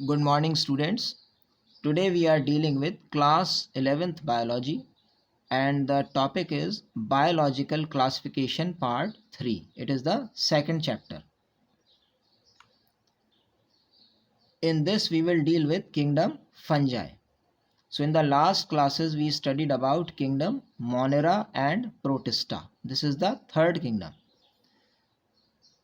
Good morning, students. Today we are dealing with class 11th biology and the topic is biological classification part 3. It is the second chapter. In this we will deal with kingdom fungi. So in the last classes we studied about kingdom Monera and Protista. This is the third kingdom.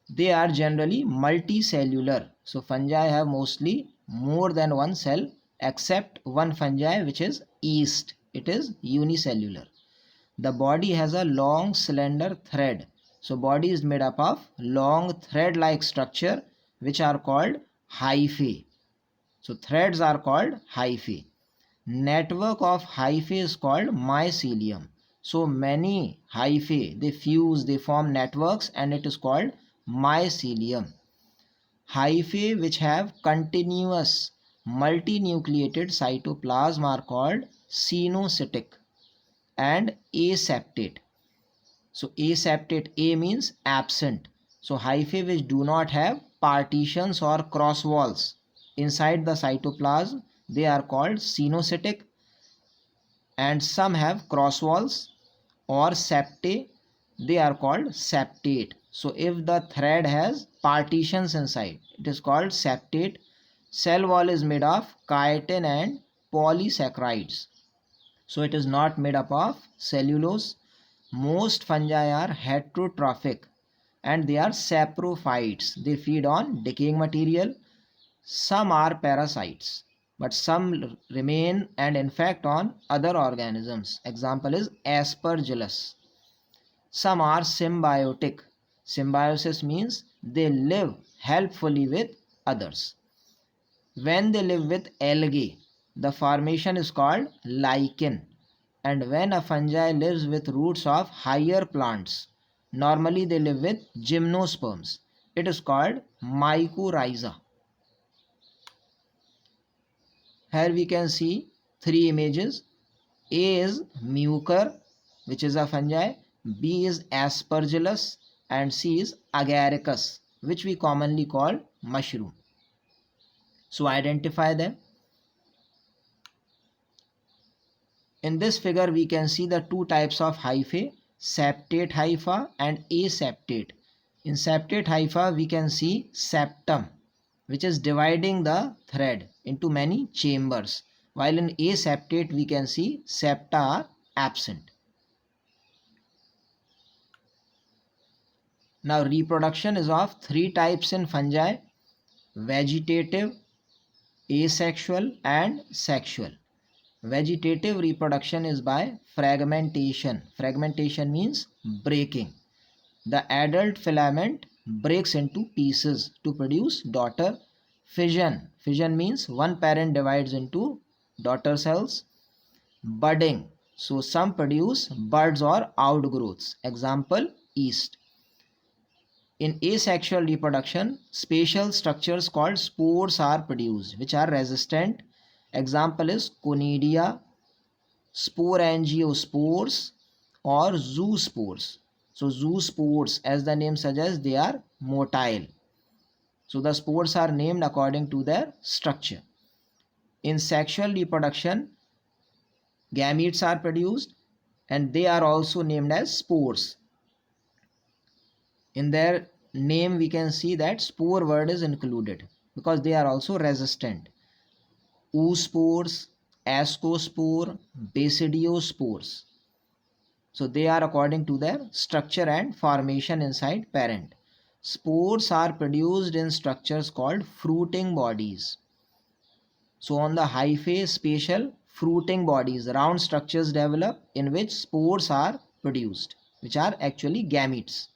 They are generally multicellular. So fungi have mostly more than one cell except one fungi which is yeast. It is unicellular. The body has a long slender thread. So body is made up of long thread like structure which are called hyphae. So threads are called hyphae. Network of hyphae is called mycelium. So many hyphae, they fuse, they form networks and it is called mycelium. Hyphae which have continuous multinucleated cytoplasm are called cenocytic and aseptate. So aseptate, A means absent. So hyphae which do not have partitions or cross walls inside the cytoplasm, they are called cenocytic, and some have cross walls or septae, they are called septate. So if the thread has partitions inside, it is called septate. Cell wall is made of chitin and polysaccharides, so it is not made up of cellulose. Most fungi are heterotrophic and they are saprophytes. They feed on decaying material. Some are parasites, but some remain and infect on other organisms. Example is Aspergillus. Some are symbiotic. Symbiosis means they live helpfully with others. When they live with algae, the formation is called lichen. And when a fungi lives with roots of higher plants, normally they live with gymnosperms. It is called mycorrhiza. Here we can see three images. A is mucor, which is a fungi. B is aspergillus and C is agaricus, which we commonly call mushroom. So identify them. In this figure we can see the two types of hyphae, septate hypha and aseptate. In septate hypha we can see septum, which is dividing the thread into many chambers, while in aseptate we can see septa are absent. Now reproduction is of three types in fungi: vegetative, asexual and sexual. Vegetative reproduction is by fragmentation. Fragmentation means breaking. The adult filament breaks into pieces to produce daughter. Fission. Fission means one parent divides into daughter cells. Budding. So some produce buds or outgrowths. Example, yeast. In asexual reproduction, spatial structures called spores are produced which are resistant. Example is Conidia, sporangiosperms or zoospores. So zoospores, as the name suggests, they are motile. So the spores are named according to their structure. In sexual reproduction, gametes are produced and they are also named as spores. In their name we can see that spore word is included because they are also resistant. Oospores, ascospore, basidiospores. So they are according to their structure and formation inside parent. Spores are produced in structures called fruiting bodies. So on the hyphae spatial, fruiting bodies, round structures develop in which spores are produced, which are actually gametes.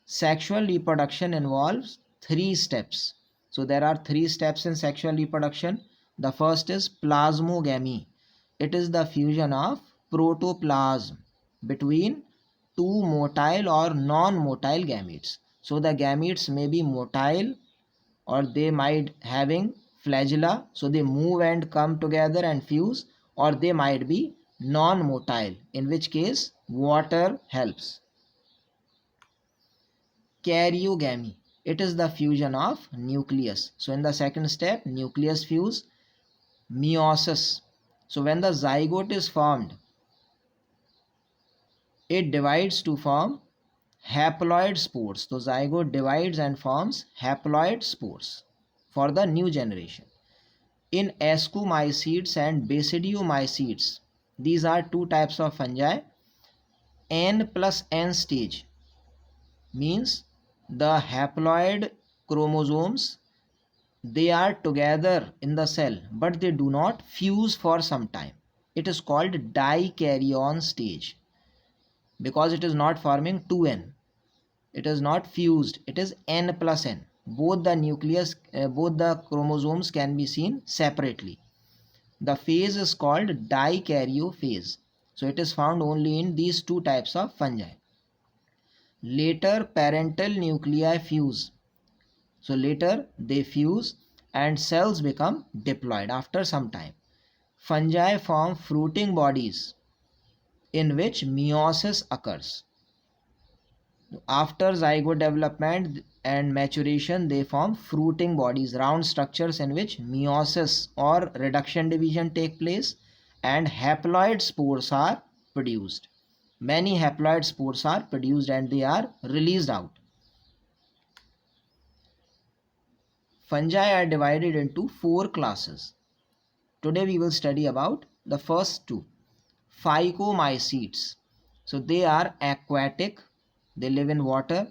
Sexual reproduction involves three steps. So there are three steps in sexual reproduction. The first is plasmogamy. It is the fusion of protoplasm between two motile or non-motile gametes. So the gametes may be motile or they might having flagella, so they move and come together and fuse, or they might be non-motile, in which case water helps. Karyogamy. It is the fusion of nucleus. So in the second step, nucleus fuse, meiosis. So when the zygote is formed, it divides to form haploid spores. So zygote divides and forms haploid spores for the new generation. In ascomycetes and basidiomycetes, these are two types of fungi. N plus N stage means the haploid chromosomes, they are together in the cell but they do not fuse for some time. It is called dikaryon stage because it is not forming 2n. It is not fused. It is N plus N. Both the chromosomes can be seen separately. The phase is called dikaryophase. So it is found only in these two types of fungi. Later parental nuclei fuse. So later they fuse and cells become diploid after some time. Fungi form fruiting bodies in which meiosis occurs. After zygote development and maturation, they form fruiting bodies, round structures in which meiosis or reduction division take place and haploid spores are produced. Many haploid spores are produced and they are released out. Fungi are divided into 4 classes. Today we will study about the first two, phycomycetes. So they are aquatic, they live in water,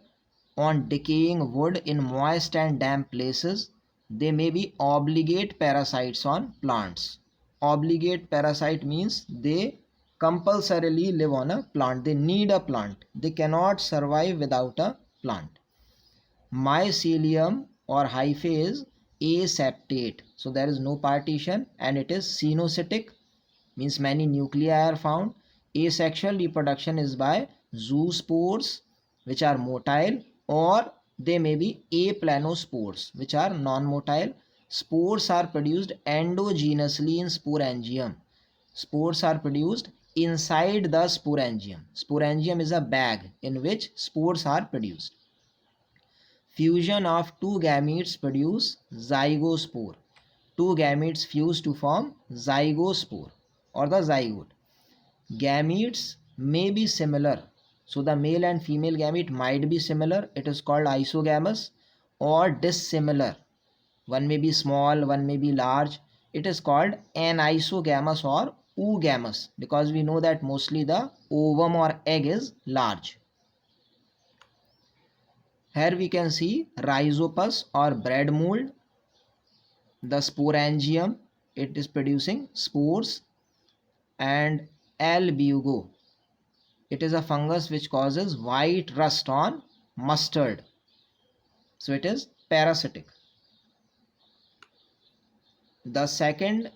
on decaying wood in moist and damp places. They may be obligate parasites on plants. Obligate parasite means they compulsorily live on a plant. They need a plant. They cannot survive without a plant. Mycelium or hyphae is aseptate. So there is no partition and it is cenocytic, means many nuclei are found. Asexual reproduction is by zoospores which are motile, or they may be aplanospores which are non-motile. Spores are produced endogenously in sporangium. Spores are produced inside the sporangium. Sporangium is a bag in which spores are produced. Fusion of two gametes produce zygospore. Two gametes fuse to form zygospore or the zygote. Gametes may be similar. So the male and female gamete might be similar. It is called isogamous, or dissimilar. One may be small, one may be large. It is called anisogamous or oogamous because we know that mostly the ovum or egg is large. Here we can see rhizopus or bread mold. The sporangium, it is producing spores, and albugo, it is a fungus which causes white rust on mustard. So it is parasitic. The second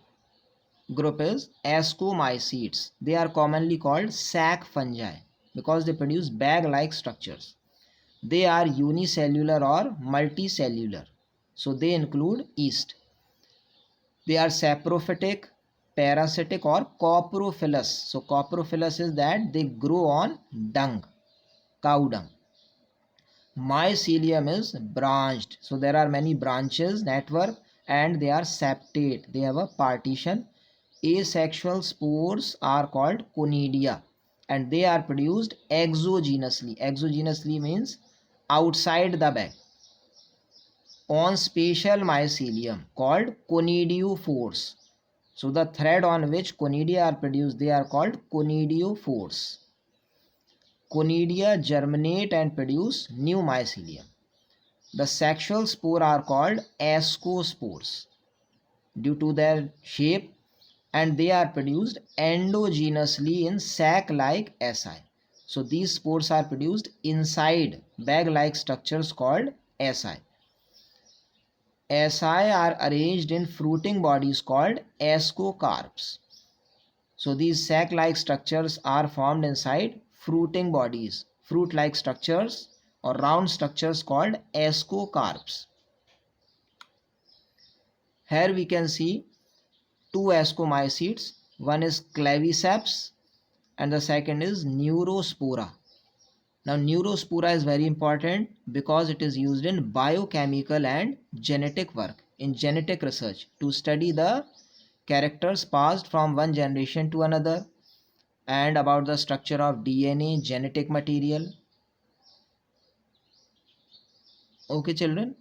group is ascomycetes. They are commonly called sac fungi because they produce bag-like structures. They are unicellular or multicellular. So they include yeast. They are saprophytic, parasitic or coprophilous. So coprophilous is that they grow on dung, cow dung. Mycelium is branched. So there are many branches network and they are septate. They have a partition. Asexual spores are called conidia and they are produced exogenously. Exogenously means outside the bag. On spatial mycelium called conidiophores. So the thread on which conidia are produced, they are called conidiophores. Conidia germinate and produce new mycelium. The sexual spore are called ascospores due to their shape and they are produced endogenously in sac-like asci. So these spores are produced inside bag-like structures called asci. Asci are arranged in fruiting bodies called ascocarps. So these sac-like structures are formed inside fruiting bodies, fruit-like structures or round structures called ascocarps. Here we can see two ascomycetes. One is claviceps and the second is neurospora. Now Neurospora is very important because it is used in biochemical and genetic work, in genetic research, to study the characters passed from one generation to another and about the structure of DNA, genetic material. Okay children,